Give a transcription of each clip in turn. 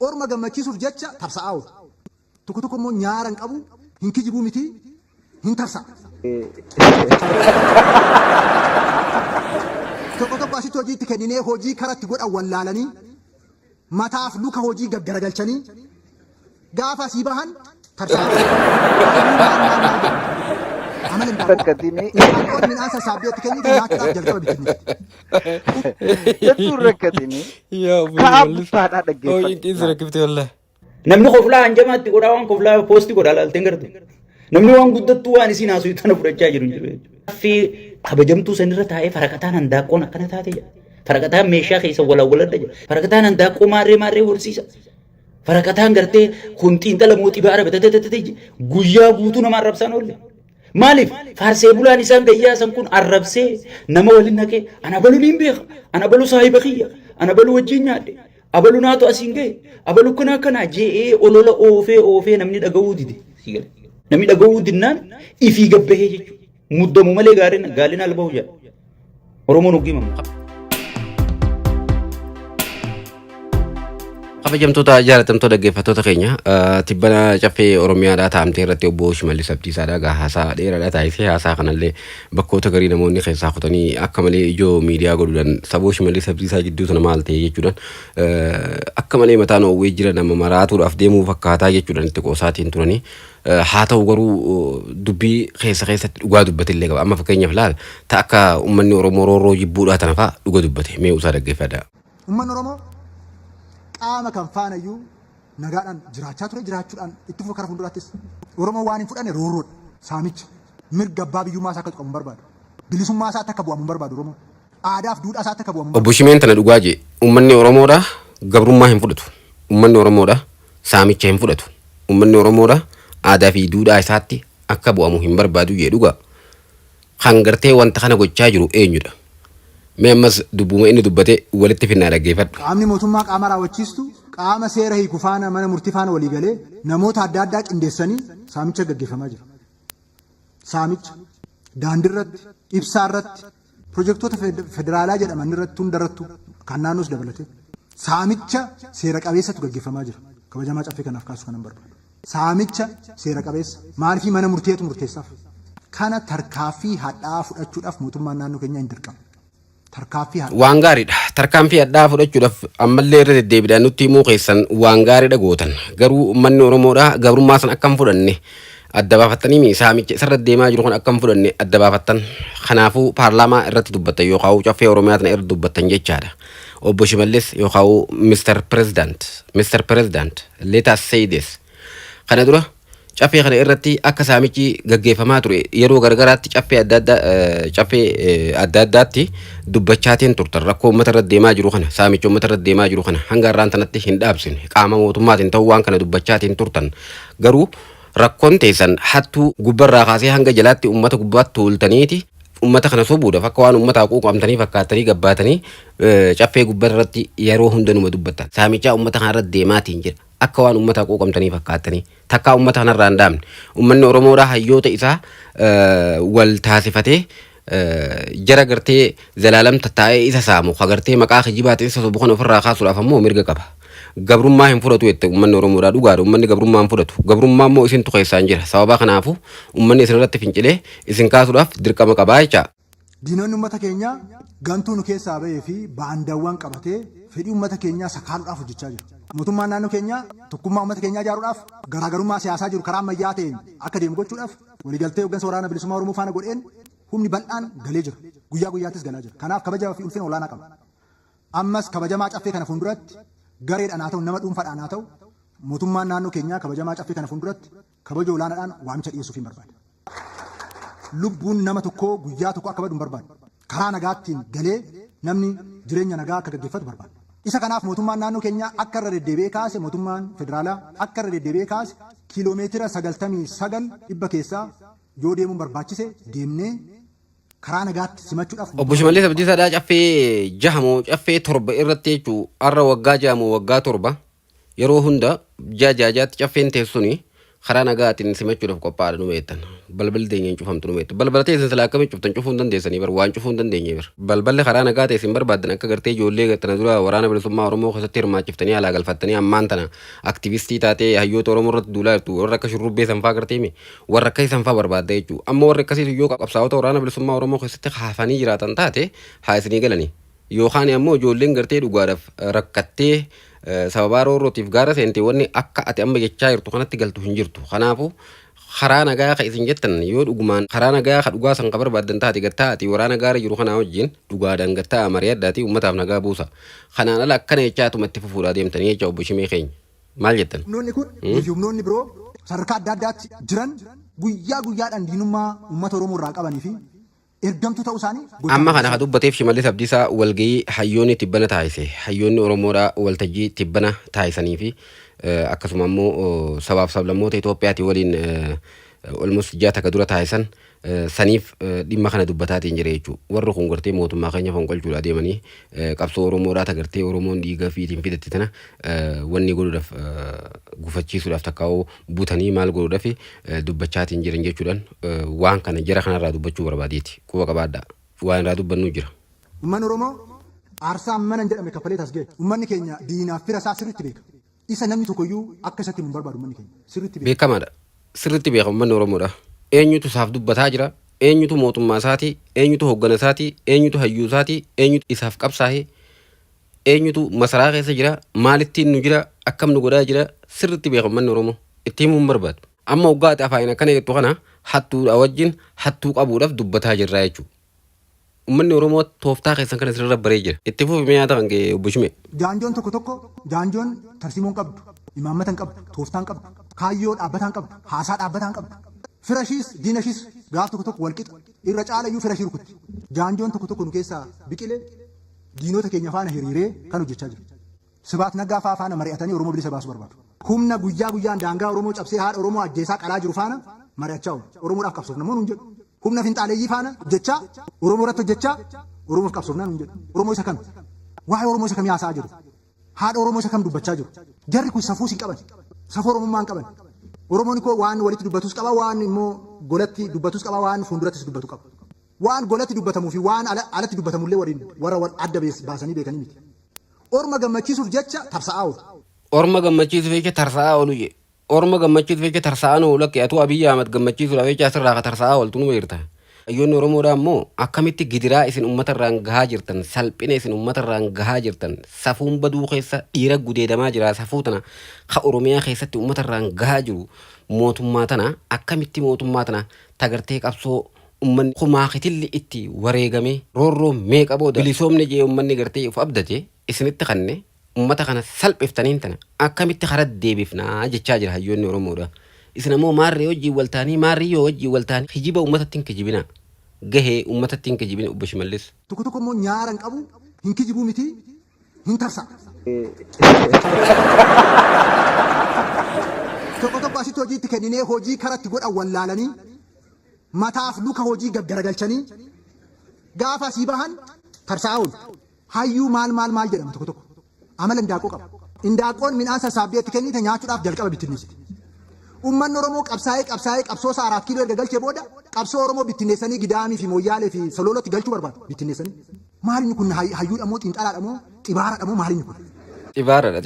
orma gammachiisuuf jecha tarsaa'aa oolu. Tokko tokko immoo nyaaran qabu hin kijibuu miti hin tarsa'a. Tokko tokko asitti hojiitti kenninee hojii karatti godhan wallaalanii mataaf luka hojii gaggaragalchanii gaafa asii bahan tarsaa'aa. Rakkatini. Midhaan sassaabdeetti kennitu nyaachuudhaaf jalqaba bitinni. Jattuu rakkatini. Kaabutaadhaa dhaggeeffatu. Namni qoflaa hanjamaatti godhaa waan qoflaa poostii godhaa laalteen garte. Namni waan guddattuu waan isiin haasuu tana fudhachaa jiru hin jiru. Fi kabajamtuu sanirra taa'ee faraqataan handaaqqoon akkana taate jira. Faraqataan meeshaa keessa walawwaladha jira. Faraqataan handaaqqoo maarree horsiisa. Faraqataan gartee kun xiinxala mootii baara batatatatate guyyaa guutuu nama arrabsaan oolle. Maaliif faarsee bulaan isaan gayyaasan kun arrabsee nama waliin naqee ana balu niin beeka ana balu saahiba kiyya ana balu wajjin nyaadhe abalu naatu asiin gahe abalu kana je'ee olola oofee namni dhaga'uu dide namni dhaga'uu dinnaan ifii gabbahee jechuudha muddamu malee gaaliin albahu jedha Oromoon hoggimamu. Kabajamtoota jaalatamtoota dhaggeeffattoota keenya tibbana caffee Oromiyaadhaa taa'amtee irratti obbo Shimallis Abdiisaadhaa haasaa dheeraadhaa taasisee haasaa kanallee bakkoota garii namoonni keessaa kutanii akka malee ijoo miidiyaa godhuudhaan saboo Shimallis Abdiisaa jidduutu nama haal ta'e jechuudhaan akka malee mataan oowwee jira nama maraatuudhaaf deemuu fakkaataa jechuudhaan itti qoosaatiin turanii haa ta'u garuu dubbii keessatti dhugaa dubbatillee qaba amma fakkeenyaaf laal ta'a akka uummanni Oromoo roorroo jibbuudhaa tanafaa dhuga dubbate mee usaa dhaggeeffadhaa. Uummanni Oromoo qaama kan faanayyuu nagaadhaan jiraachaa ture jiraachuudhaan itti fufa kara fuulduraattis Oromoo waan hin fudhanne roorroodha saamicha mirga abbaa biyyummaa isaa akka qabu hin barbaadu bilisummaa isaa akka bu'amu hin barbaadu Oromoo aadaaf duudhaa isaa akka bu'amu. Obbo Shimeen tana dhugaa jee uummanni Oromoodha gabrummaa hin fudhatu uummanni Oromoodha saamicha hin fudhatu uummanni Oromoodha aadaa fi duudhaa isaatti akka bu'amu hin barbaadu jee dhugaa kan gartee wanta kana gochaa jiru eenyudha. Mee ammas dubbuma inni dubbate walitti finnaa dhaggeeffadhu. Qaamni mootummaa qaama raawwachiistu qaama seera hiiku faana mana murtii faana walii galee namoota adda addaa qindeessanii saamicha gaggeeffamaa jira. Saamicha daandiirratti ibsaarratti pirojektoota federaalaa jedhaman irratti hundarrattu kan naannoos dabalatee saamicha seera qabeessatu gaggeeffamaa jira. Kabajamaa caffee kanaaf kaasuu kanan barbaadu. Saamicha seera qabeessa maaliifii mana murteetu murteessaaf kana tarkaaffii hadhaa fudhachuudhaaf mootummaan naannoo keenyaa hin dirqamu. Waan gaariidha. Tarkaanfii hadhaa fudhachuudhaaf ammallee irra deddeebiidhaan nutti himuu keessan waan gaariidha gootan. Garuu uummanni Oromoodha gabrummaa san akkam fudhanne adda baafattanii saamicha isarra deemaa jiru kan akkam fudhanne adda baafattan. Kanaafuu paarlaamaa irratti dubbattan yookaan caffee Oromiyaa tana irra dubbattan jechaadha. Obbo Shimallis yookaan Mr. President, let us say this. Kana dura caffee kana irratti akka saamichi gaggeeffamaa ture yeroo gargaraatti caffee adda addaatti dubbachaatiin turtan rakkoo uummata irra deemaa jiru kana saamicha uummata irra deemaa jiru kana hanga irraan tanatti hin dhaabsine qaama mootummaatiin ta'uu waan kana dubbachaatiin turtan garuu rakkoon teessan hattuu gubbarraa kaasee hanga jalaatti uummata gubbaatti tuultaniiti uummata kana sobuudhaaf akka waan uummataa quuqamtanii fakkaatanii gabbaatanii caffee gubbarratti yeroo hundanuma dubbattan saamichaa uummata kana irra deemaatiin jira. Akka waan uummataa quuqamtanii fakkaatanii takkaa uummata kanarraa hin dhaabne uummanni Oromoodhaa hayyoota isaa wal taasifatee jara gartee zalaalam taa'ee isa saamu agartee maqaa kijibaatiin isa sobu kan ofirraa kaasuudhaaf ammoo mirga qaba. Gabrummaa hin fudhatu jette uummanni Oromoodhaa dhugaadha uummanni gabrummaa hin fudhatu gabrummaa immoo isintu keessaan jira sababa kanaafuu uummanni isinirratti fincilee isin kaasuudhaaf dirqama qabaa jecha. Diinonni uummata keenyaa gantuu nu keessaa bahee fi baandaawwan qabatee fedhii uummata keenyaa sakaaluudhaaf hojjechaa jira. Mootummaan naannoo keenyaa tokkummaa uummata keenyaa ijaaruudhaaf garaagarummaa siyaasaa jiru karaa ammayyaa ta'een akka deemu gochuudhaaf waliigaltee hooggansa waraana bilisummaa Oromoo faana godheen humni bal'aan galee jira. Guyyaa guyyaattis galaa jira. Kanaaf kabajaa fi ulfina olaanaa qaba. Ammas kabajamaa caffee kana fuulduratti gareedhaan haa ta'u nama dhuunfaadhaan haa ta'u mootummaan naannoo keenyaa kabajamaa caffee kana fuulduratti kabaja olaanaadhaan waamicha dhiyeessuuf hin barbaada. Lubbuun nama tokkoo guyyaa tokko akka badu hin barbaadu. Karaa nagaattiin galee namni jireenya nagaa akka gaggeeffatu barbaada. Isa kanaaf mootummaan naannoo keenyaa akka irra deddeebi'ee kaase mootummaan federaalaa akka irra deddeebi'ee kaase kiiloomeetira 99 keessaa yoo deemuun barbaachise deemnee karaa nagaatti simachuudhaaf. Obbo Shimallis Abdiisaadhaa caffee jahamoo caffee torba irratti jechuun har'a waggaa jahamoo waggaa torba yeroo hunda jaajaatti caffeen teessuni karaa nagaatiin simachuudhaaf qophaa'aadha nu meettan balballi deenyeen cufamtu nu meettu balbala teessin silaa akkamiin cuftan cufuu hin dandeessanii bar waan cufuu hin dandeenye bir balballi karaa nagaa teessin barbaaddan akka gartee ijoollee gartana dura waraana bilisummaa Oromoo keessatti hirmaachiftanii alaa galfattanii ammaan tana aktivistii taatee hayyoota Oromoo irratti duulaa jirtu warra akka shurrubbee sanfaa gartee mi warra akka sanfaa barbaadda jechuudha amma warra akkasii yoo qabsaa'ota waraana bilisummaa Oromoo keessatti haafanii jiraatan taate haa isinii galanii yookaan ammoo ijoolleen gartee dhugaadhaaf rakkattee sababa roorootiif gaara seentee wanni akka ati amma jechaa jirtu kanatti galtu hin jirtu kanaafu karaa nagaa ka isin jettan yoo dhugumaan karaa nagaa ka dhugaa san qabar baaddan taate gattaa ati waraana gaara jiru kanaa wajjin dhugaadhaan gattaa mari'addaati ummataaf nagaa buusa kanaan ala akkana jechaatuma itti fufuudhaa deemtanii jecha obbo Shimee keenya maal jettan. Humnoonni kun fi humnoonni biroo sadarkaa adda addaatti jiran guyyaa guyyaadhaan diinummaa uummata Oromoo irraa qabanii fi ergamtu ta'uu isaanii. Amma kana dubbateef Shimallis Abdiisaa walgahii hayyoonni tibbana taasise hayyoonni Oromoodhaa waltajjii tibbana taasisanii fi akkasuma immoo sabaaf sablammoota Itoophiyaati waliin almost jaata ka dura taasisan saniif dhimma kana dubbataatiin jira jechuudha. Warri kun gartee mootummaa keenya fonqolchuudhaa deemanii qabsoo Oromoodhaa tagartee Oromoon dhiiga fiitiin fidatti tana wanni godhuudhaaf gufachiisuudhaaf takkaa'uu butanii maal godhuudhaaf dubbachaatiin jiran jechuudhaan waan kana jara kanarraa dubbachuu barbaadeeti. Quba qabaadhaa waan irraa dubbannuu jira. Uummanni Oromoo aarsaa mana jedhame kaffalee tasgee uummanni keenya diinaaf fira isaa sirriitti beeka. Isa namni tokkoyyuu akka isatti hin barbaadu uummanni keenya sirriitti beeka. Beekamaadha. Sirriitti beeka uummanni Oromoodha. Eenyutu isaaf dubbataa jira eenyutu mootummaa isaati eenyutu hoggana isaati eenyutu hayyuu isaati eenyutu isaaf qabsaa'ee eenyutu masaraa keessa jira maalittiin nu jira akkam nu godhaa jira sirriitti beeka uummanni Oromoo itti himuu hin barbaadu. Amma waggaati afaan akkana jettu kana hattuudha wajjin hattuu qabuudhaaf dubbataa jirraa jechuudha. Uummanni Oromoo tooftaa keessan kana sirra baree jira. Itti fufi nyaata kan ga'e obbo Shimee. Daanjoon tokko daanjoon tarsiimoon qabdu imaammatan qabdu tooftaan qabdu kaayyoo dhaabbataan qabdu haasaa dhaabbataan qabdu. Firashiis diinashiis gaaf tokko walqixa irra caalayyuu firashii rukutti. Daanjoon tokko nu keessaa biqilee diinota keenya faana hiriiree kan hojjechaa jiru. Sibaat Naggaa fa'aa faana mari'atanii Oromoo bilisa baasuu barbaadu. Humna guyyaa guyyaan daangaa Oromoo cabsee haadha Oromoo ajjeesaa qalaa jiru faana mari'achaa oolu. Oromoodhaaf qabsoofna moo nuun jedhu. Humna finxaaleeyyii faana hojjechaa Oromoo irratti hojjechaa Oromoof qabsoofna nuun jedhu. Oromoo isa kam? Waa'ee Oromoo isa kam yaasaa jiru? Haadha Oromoo isa kam dubbachaa jiru? Jarri kun safuu hin qaban. Safuu Oromummaa hin qaban. Oromoon koo waan walitti dubbatus qaba waan immoo golatti dubbatus qaba waan fuuldurattis dubbatu qaba. Waan golatti dubbatamuu fi waan alatti dubbatamullee waliin warra adda baasanii beekanii miti. Orma gammachiisuuf jecha tarsa'aa oolu. Orma gammachiisuuf jecha tarsa'aa oolu je. Orma gammachiisuuf jecha tarsa'aa oolu akka atu Abiyyi Ahmad gammachiisuudhaaf jecha asirraa ka tarsa'aa ooltu nu beekta. Hayyoonni Oromoodhaa immoo akkamitti gidiraa isin uummatarraan gahaa jirtan salphina isin uummatarraan gahaa jirtan safuun baduu keessa dhiira gudeedamaa jira safuu tana ka Oromiyaa keessatti uummatarraan gahaa jiru mootummaa tana akkamitti mootummaa tana tagartee qabsoo uummanni kumaakitilli itti wareegame roorroo meeqa booda bilisoomne jee uummanni gartee of abdate isinitti kanne uummata kana salphiftaniin tana akkamitti karaa deebifnaa jechaa jira hayyoonni Oromoodhaa. Isin ammoo maarree hojii waltaanii maarrii yoo hojii waltaanii hijiba uummatatti hin kijibina gahee uummatatti hin kijibina obbo Shimallis. Tokko immoo nyaara hin qabu hin kijibuu miti hin tarsa. Tokko asitti hojiitti kenninee hojii karatti godhan wallaalanii mataaf luka hojii gaggaragalchanii gaafa asii bahan tarsaa oolu. Hayyuu maal jedhama tokko amala indaaqoo qaba. Indaaqoon midhaan sassaabdeetti kennite nyaachuudhaaf jalqaba bittinneessiti. Uummanni Oromoo qabsaa'ee qabsoo isaa 4 kiiloo erga galchee booda qabsoo Oromoo bittinneessanii gidaamii fi mooyyaalee fi sololootti galchuu barbaadu bittinneessanii. Maaliin kun hayyuudha moo xiinxalaadha moo xibaaradha moo maaliin kun? Xibaaradha.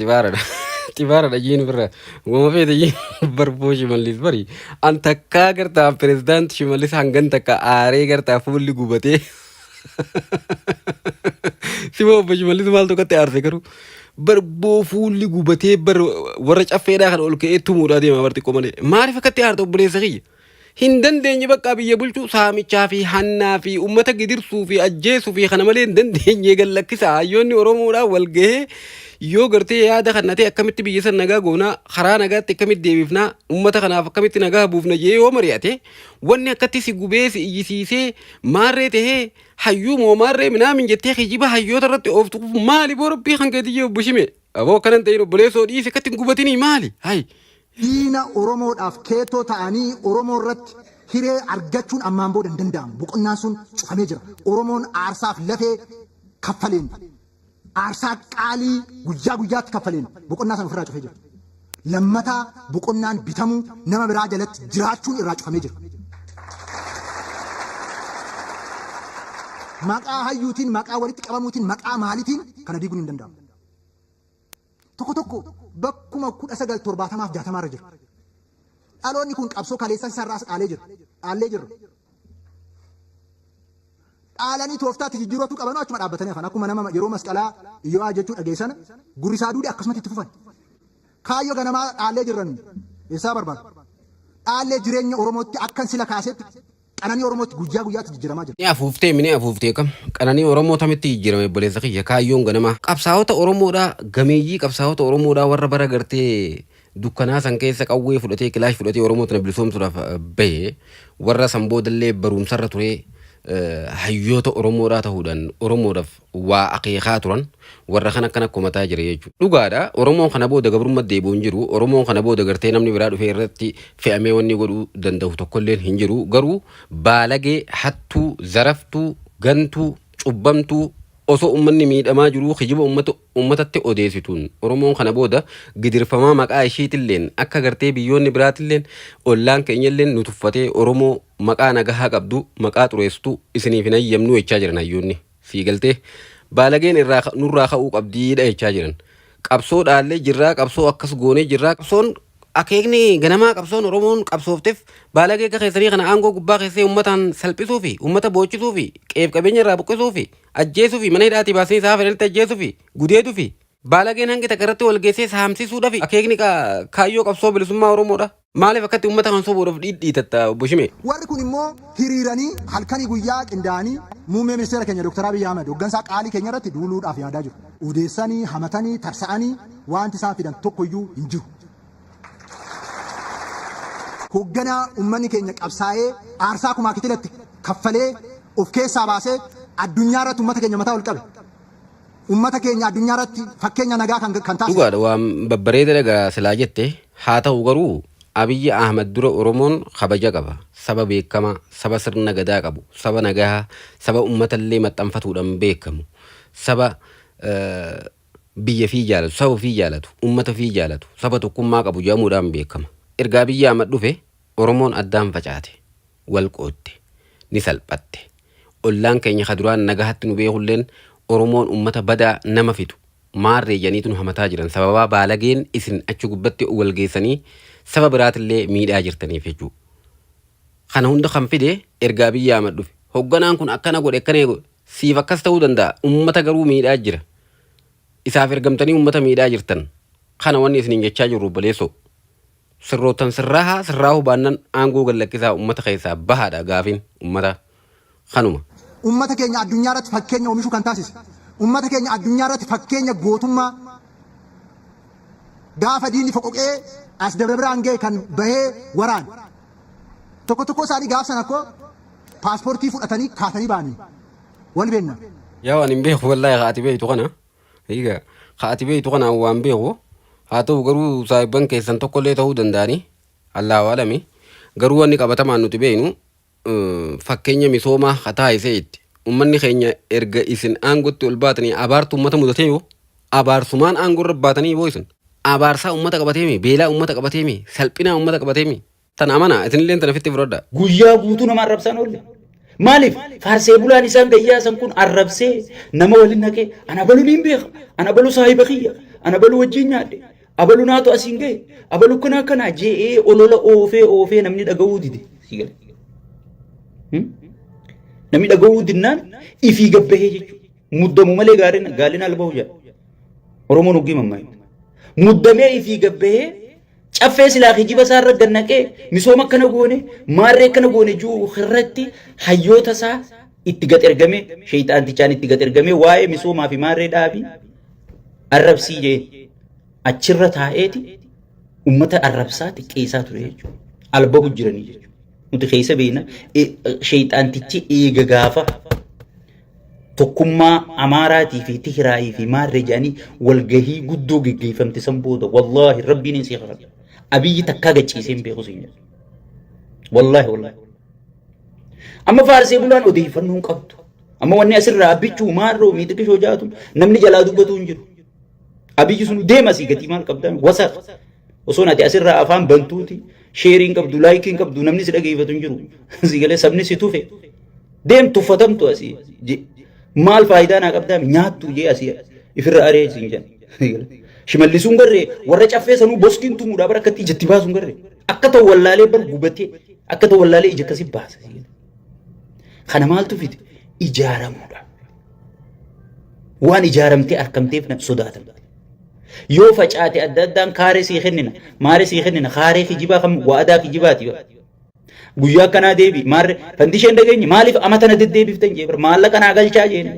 Xibaaradha jiin birra. Goma feete jiin barboo Shimallis bari. An takkaa gartaa pirezidaanti Shimallis hangan takka aaree gartaa fuulli gubatee. Sima obbo Shimallis maal tokkotti aarse garuu. Barboo fuulli gubatee warra caffeedhaa kan ol ka'ee tumuudhaa deema barti qomane maaliif akkatti aarta obboleessa kiyya hin dandeenye bakka biyya bulchuu saamichaa fi hannaa fi uummata gidirsuu fi ajjeesuu fi kana malee hin dandeenye gallakkisa hayyoonni Oromoodhaa wal gahee yoo gartee yaada kannatee akkamitti biyya san nagaa goonaa karaa nagaatti akkamitti deebifnaa uummata kanaaf akkamitti nagaa buufna jee yoo mari'ate wanni akkatti si gubee si iyyisiisee maarree tahee hayyuu moo maarree minaamin jettee kijiba hayyoota irratti ooftu maali boo rabbii kan keetiyyee obbo Shimee aboo akkanan ta'in obboleessoo dhiise akkatti hin gubatinii maali hayi. Diina Oromoodhaaf keetoo ta'anii Oromoo irratti hiree argachuun ammaan booda hin danda'amu. Boqonnaan sun cufamee jira. Oromoon aarsaaf lafee kaffaleen aarsaa qaalii guyyaa guyyaatti kaffaleen boqonnaa sana ofirraa cufee jira. lammataa boqonnaan bitamuu nama biraa jalatti jiraachuun irraa cufamee jira. Maqaa hayyuutiin, maqaa walitti qabamuutiin, maqaa maaliitiin kana diiguun hin danda'amu. Tokko tokko bakkuma 1970 irra jira. Dhaloonni kun qabsoo kaleessa isaarraas dhaalee jira. Dhaallee jirra. Dhaalanii tooftaatti jijjiirootu qabanuu achuma dhaabbatanii hafan. Akkuma nama yeroo masqalaa Iyyo'aa jechuu dhageessan gurrisaa duudee akkasumatti itti fufan. Kaayyoo ganamaa dhaallee jirran eessaa barbaadu. Dhaallee jireenya Oromootti akkan sila kaasetti qananii Oromootti guyyaa guyyaatti jijjiiramaa jira. Ni afuuftee kam qananii Oromoo tamitti jijjiirame obboleessa kiyya kaayyoon ganamaa. Qabsaa'ota Oromoodhaa gameeyyii qabsaa'ota Oromoodhaa warra bara gartee dukkanaa san keessa qawwee fudhatee kilaash fudhatee Oromoo tana bilisoomsuudhaaf bahe warra san boodallee barumsarra ture hayyoota Oromoodhaa ta'uudhaan Oromoodhaaf waa akeekaa turan warra kan akkana komataa jira jechuudha. Dhugaadha Oromoon kana booda gabrummaa deebi'uu hin jiru. Oromoon kana booda gartee namni biraa dhufee irratti fe'amee wanni godhuu danda'u tokkolleen hin jiru. Garuu baalagee hattuu zaraftuu gantuu cubbamtuu osoo ummanni miidhamaa jiru kijiba ummatatti odeessituun Oromoon kana booda gidirfamaa maqaa ishiitilleen akka gartee biyyoonni biraatilleen ollaan keenyalleen nu tuffatee Oromoo maqaa nagahaa qabdu maqaa xureessitu isiniif hin ayyamnu jechaa jiran hayyoonni fiigaltee baalageen nurraa ka'uu qabdiidha jechaa jiran qabsoo dhaallee jirraa qabsoo akkas goonee jirraa qabsoon akeekni ganamaa qabsoon Oromoon qabsoofteef baalagee akka keessanii kana aangoo gubbaa keessee ummataan salphisuu fi ummata boochisuu fi qeef qabeenya irraa buqqisuu fi ajjeesuu fi mana hidhaatii baasanii isaa fedhalitti ajjeesuu fi gudeetuu fi baalageen hangi takka irratti wal geessee saamsisuudha fi akeekni kaayyoo qabsoo bilisummaa Oromoodha. Maaliif akkatti ummata kan sobuudhaaf dhiidhiitatta obbo Shimee? Warri kun immoo hiriiranii halkanii guyyaa qindaa'anii muummee ministeera keenya Dr. Abiy Ahmed hooggansaa qaalii keenya irratti duuluudhaaf yaadaa jiru. Odeessanii hamatanii tarsa'anii wanti isaan fidan tokkoyyuu hin jiru. Hoogganaa uummanni keenya qabsaa'ee aarsaa kumaa kitilatti kaffalee of keessaa baasee addunyaa irratti uummata keenya mataa ol qabe. Uummata keenya addunyaa irratti fakkeenya nagaa kan taasisu. Dhugaadha waan babbareeda dhagaa silaa jette haa ta'u garuu Abiy Ahmed dura Oromoon kabaja qaba. Saba beekamaa, saba sirna gadaa qabu, saba nagaa, saba uummatallee maxxanfatuudhaan beekamu, saba biyya fi jaalatu, saba fi jaalatu, uummata fi jaalatu, saba tokkummaa qabu jedhamuudhaan beekama. Erga Abiy Ahmed dhufe Oromoon addaan facaate, wal qootte, ni salphatte. Ollaan keenya kaduraan nagaatti nu beekulleen Oromoon uummata badaa nama fitu. Maarree janiitu nu hamataa jiran sababaa baalageen isin achi gubbatti wal geessanii saba biraatillee miidhaa jirtaniif jechuudha. Kana hunda kan fide erga Abiy Ahmed dhufe. Hoogganaan kun akkana godhe akkana godhe siif akkas ta'uu danda'a. Uummata garuu miidhaa jira. Isaaf ergamtanii uummata miidhaa jirtan. Kana wanni isin jechaa jirru baleessoo. Sirrootan sirraa hubaannan aangoo gallakkisaa uummata keessaa bahaadha gaafin uummata kanuma. Uummata keenya addunyaa irratti fakkeenya oomishuu kan taasise. Uummata keenya addunyaa irratti fakkeenya gootummaa gaafa diinni foqoqee as dabra biraan ga'e kan bahee waraan. Tokko isaanii gaaf sana akkoo paaspoortii fudhatanii kaatanii ba'anii wal beenna. Yaa waan hin beeku wallaahi haati beektu kana. Egaa haati beektu kana waan beeku. Haa ta'u garuu saahiban keessan tokkollee ta'uu danda'anii Allahu alami garuu wanni qabatamaan nuti beeknu fakkeenya misoomaa hataa isee itti ummanni keenya erga isin aangootti ol baatanii abaartu ummata mudatee yoo abaarsumaan aangoo irra baatanii yoo isin abaarsaa ummata qabateemi beelaa ummata qabateemi salphinaa ummata qabateemi tan amana isinillee tan ofitti fudhadha. Guyyaa guutuu nama arrabsaan oolle. Maaliif faarsee bulaan isaan gayyaasan kun arrabsee nama waliin naqee ana balu niin beeka ana balu saahiba kiyya ana balu wajjin nyaadhe abalu naatu asiin gahe abalu kana je'ee olola oofee namni dhaga'uu dide. Namni dhaga'uu dinnaan ifii gabbahee jechuudha. Muddamu malee gaaliin alba'u jedha. Oromoon oggii mammaa'e. Muddamee ifii gabbahee caffee silaa kijiba isaa irra gannaqee misooma akkana goone maarree akkana goone juu irratti hayyoota isaa itti gad ergamee sheeyxaantichaan itti gad ergamee waa'ee misoomaa fi maarree dhaabii arrabsii jeen achirra taa'eeti ummata arrabsaa xiqqeessaa ture jechuudha. Alba'u jiranii jechuudha. Nuti keessa beekna sheeyxaantichi eega gaafa tokkummaa Amaaraatii fi Tigiraayii fi maarree jedhanii walgahii guddoo geggeeffamte san booda wallaahi rabbiin hin seeqafadha. Abiyyi takkaa gachiisee hin beeku siin jedhu. Wallaahi. Amma faarsee bulaan odeeffannoo hin qabdu. Amma wanni asirraa abbichuu maarroo miidhagishoo jaatu namni jalaa dubbatu hin jiru. Abiyyi sun deema asii gatii maal qabdan wasaqa. osoo ati asirraa afaan bantuuti sheeriin qabdu laayikiin qabdu namni si dhageeffatu hin jiru si galee sabni si tufe deemtu uffatamtu asii maal faayidaa naa qabdaa nyaattu jee asii ifirra areesiin jedhan shimallisuun garree warra caffee sanuu boskiin tumuudhaa bara akkatti ijatti baasuun garree akka ta'u wallaalee bar gubatee akka ta'u wallaalee ija akkasii baasa kana maaltu fide ijaaramuudha waan ijaaramtee argamteef na sodaatan yoo facaate adda addaan kaaree sii kennina maaree sii kennina kaaree kijibaa kam waadaa kijibaati guyyaa kanaa deebi maarre fandisheen dhageenye maaliif amatana deddeebiftan jee bar maallaqa naa galchaa jeen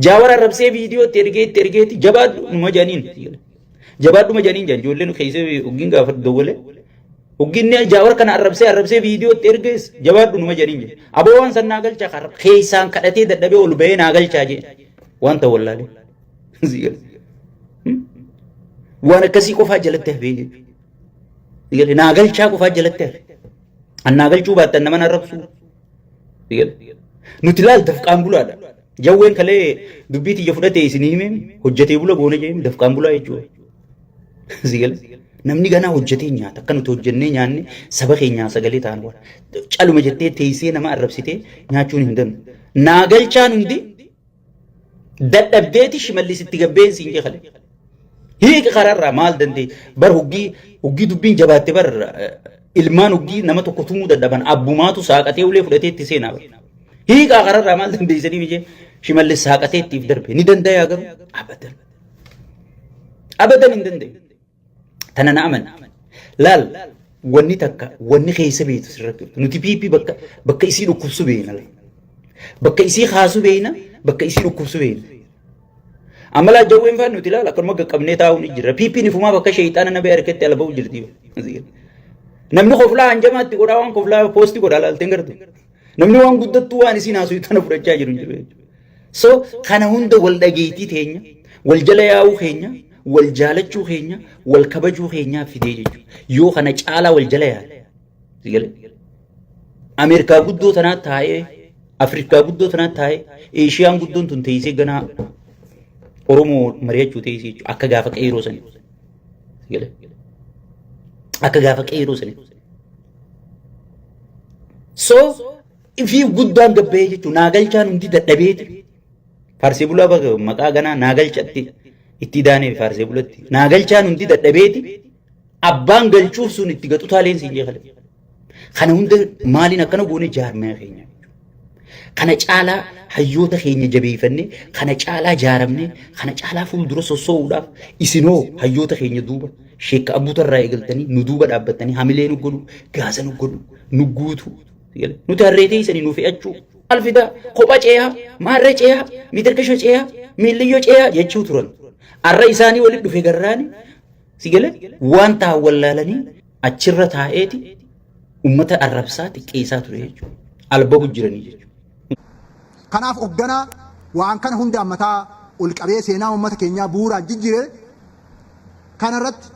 jaawara rabsee viidiyootti ergeetti jabaadhu numa janiin jabaadhuma janiin jan ijoolleen keessa uggiin gaafa dawwale uggiin jaawara kana arrabsee viidiyootti ergees jabaadhu numa janiin jan aboo waan san naa galchaa karra keessaan kadhatee dadhabee ol bahee naa galchaa jeen wanta wallaalee waan akkasii qofaa jalatti hafee jechuudha naa galchaa qofaa jalatti hafe annaa galchuu baattan nama arrabsuu nuti laal dafqaan bulaadha jawween kalee dubbii tiyya fudhatee isin hime hojjetee bula goone jee dafqaan bulaa jechuudha namni ganaa hojjetee nyaata akka nuti hojjennee nyaanne saba keenyaa sagalee ta'an waan caluma jettee teessee nama arrabsitee nyaachuun hin danda'u naa galchaan hundi dadhabdeeti shimallisitti gabbeensi hin jeekale hiika kararraa maal dandee bar huggii dubbiin jabaatte bar ilmaan huggii nama tokko tumuu dadhaban abbumaatu saaqatee ulee fudhatee itti seenaa bar hiika kararraa maal dandeessanii mijee shimallis saaqatee ittiif darbe ni dandayaa garuu abadan hin danda'e tana na aman laal wanni takka wanni keessa beetu sirratti nuti piipii bakka isii dhukkubsu beena bakka isii kaasu beena bakka isii dhukkubsu beena amala jawween faan nuti laal akkanuma qaqqabnee taa'uu ni jira piipiin ifumaa bakka sheeyxaana na bee harkatti ala ba'u jirti namni qoflaa hanjamaatti godhaa waan qoflaa poostii godhaa laalteen garte namni waan guddattuu waan isiin haasuu tana fudhachaa jiru jiru so kana hunda wal dhageetii teenya wal jala yaa'uu keenya wal jaalachuu keenya wal kabajuu keenyaa fidee jechuudha yoo kana caalaa wal jala yaa'e Ameerikaa guddoo tanaa taa'ee Afrikaa guddoo tanaa taa'ee Eeshiyaan guddoon tun teessee ganaa Oromoo mari'achuu teessee jechuudha akka gaafa qeeroo sanii akka gaafa qeeroo sanii so ifi guddaan gabbee jechuudha naagalchaan hundi dadhabeeti faarsee bulaa maqaa ganaa naagalchatti itti daanee faarsee bulatti naagalchaan hundi dadhabeeti abbaan galchuuf sun itti gaxu taaleen siin jeekale kana hunda maaliin akkana goone jaarmee keenya kana caalaa hayyoota keenya jabeeffannee kana caalaa jaaramnee kana caalaa fuuldura sossoo'uudhaaf isinoo hayyoota keenya duuba sheekka abbuutarraa eegaltanii nu duuba dhaabbattanii hamilee nu godhu gaasa nu godhu nu guutu nuti harreetee isanii nu fe'achuu alfida kopha ceehaa maarree ceehaa mitirkisho ceehaa miilliyyoo ceehaa jechuu turan arra isaanii walitti dhufe garraani sigale waan ta'an wallaalanii achirra taa'eeti ummata arrabsaa xiqqeessaa ture jechuudha albahu jiranii jechuudha. Kanaaf hoogganaa waan kana hunda ammataa ol qabee seenaa uummata keenyaa bu'uuraan jijjiiree kanarratti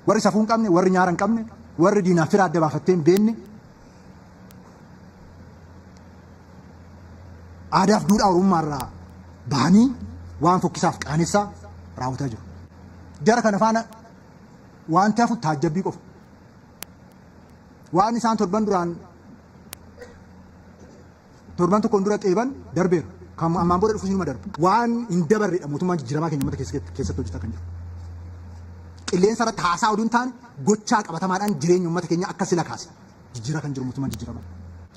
warri safuu hin qabne warri nyaara hin qabne warri diinaa fira adda baafattee hin beekne aadaaf duudhaa oromummaarraa bahanii waan fokkisaaf qaanessaa raawwataa jiru. Jara kana faana waan ta'eef taajjabbii qofa. Waan isaan torban tokkoon dura xeeban darbeera. Kan ammaan booda dhufu sinuma darba. Waan hin dabarreedha mootummaan jijjiiramaa keenya uummata keessatti hojjetaa kan jiru. Qilleensa irratti haasaa oduu hin taane gochaa qabatamaadhaan jireenya uummata keenya akka sila kaase jijjiiraa kan jiru mootummaan jijjiiramaa.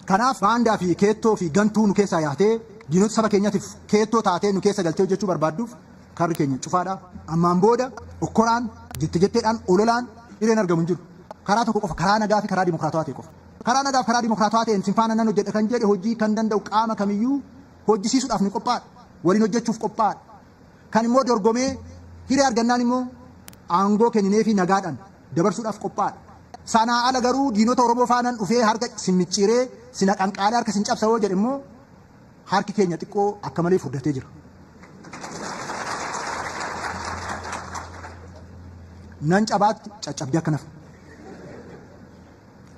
Kanaaf baandaa fi keettoo fi gantuu nu keessaa yaatee diinota saba keenyaatiif keettoo taatee nu keessa galtee hojjechuu barbaadduuf karri keenya cufaadha. Ammaan booda okkoraan jetteedhaan ololaan hireen argamu hin jiru. Karaa tokko qofa karaa nagaa fi karaa dimokiraatawaa ta'e qofa. Karaa nagaa fi karaa dimokiraatawaa ta'een sinfaana nan hojjedha kan jedhe hojii kan danda'u qaama kamiyyuu hojjisiisuudhaaf ni qophaadha. Waliin hojjechuuf qophaadha. Kan immoo dorgomee hiree argannaan immoo aangoo kenninee fi nagaadhaan dabarsuudhaaf qophaadha. Sanaa ala garuu diinota Oromoo faanaan dhufee harka sin micciiree sina qanqaalee harka sin cabsa yoo jedhe immoo harki keenya xiqqoo akka malee furdatee jira. Nan cabaatti caccabdee akkanaaf.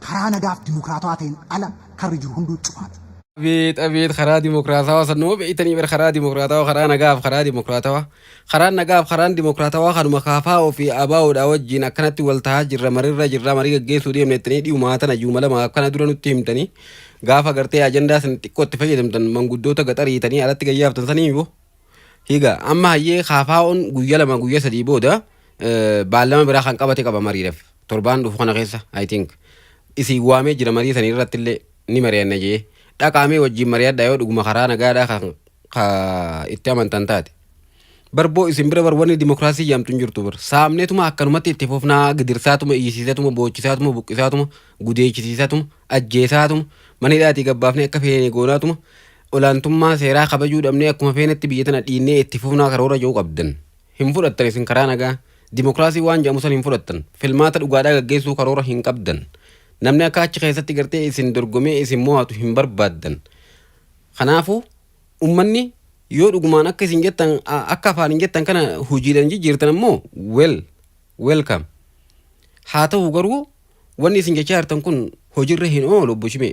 Karaa nagaaf dimokiraatawaa ta'een ala karri jiru hunduu cufaadha. أبيت خرا ديمقراطية وصلنا بيتني بر خرا ديمقراطية وخرا نجاف خرا ديمقراطية خرا نجاف خرا ديمقراطية وخرا مخافة وفي أباء وداوجين كانت والتهاج جرا مريء جيس ودي من التنين وما تنجوم ما كان دوران التيم تاني غافا غرتي أجندة سنتكوت فيدم تن منقدو تقطري تاني على تجياب تنساني بو هيجا أما هي خافاون جويا لما جويا سديبو ده بعلما براخان كبتي كبا مريرف تربان دفعنا غيسا I think isi wame jira mari sani ratille ni mari naje da kame wajji mari da yodu guma kharana gada ka ittaman tantate barbo isimbira bar wani demokrasi yam tunjurtu bar samne tuma akkanumatti ittifofna gidirsatuma isisatuma boochisatuma buqqisatuma gudeechisatuma ajjeesatuma mani daati gabbaafne akka feene goonatuma olaantummaa seeraa kabajuu dhabne akkuma feenetti biyyatana dhiinne ittifofna karoora joo qabdan hin fudhattan isin karaa nagaa demokrasi waan jaamusan hin fudhattan filmaata dhugaadhaa gaggeessuu karoora hin qabdan namni akka achi keessatti gartee isin dorgomee isin mo'atu hin barbaaddan kanaafu ummanni yoo dhugumaan akka isin jettan akka afaan hin jettan kana hojiidhaan jijjiirtan ammoo welcome haa ta'u garuu wanni isin jechaa jirtan kun hojiirra hin oolu bushime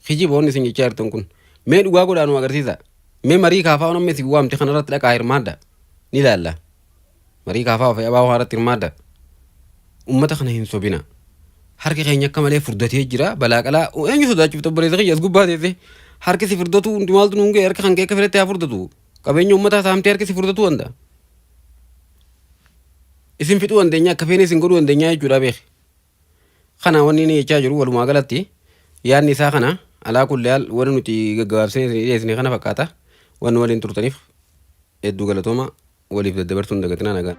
kijiba wanni isin jechaa jirtan kun mee dhugaa godhaanu agarsiisa mee marii kaafaa onamme isin waamte kanarratti dhaqaa hirmaadda ni ilaalla marii kaafaa fi abaa irratti hirmaadda ummata kana hin sobina harki keenya akka malee furdatee jira balaa qalaa eenyu sodaachuuf tabbareessa kiyyaas gubbaa teesse harki si furdatu hundi maaltu nuungee harka kan kee akka filatte haa furdatu qabeenya uummataa saamtee harki si furdatu wanda isin fixuu dandeenya akka feene isin godhuu dandeenya jechuudha beeki kana wanni inni jechaa jiru walumaa galatti yaadni isaa kana alaa kulliyaal wanni nuti gaggabaabsee dhiyeessine kana fakkaata wanni waliin turtaniif hedduu galatooma waliif daddabarsuun dagatinaa nagaan.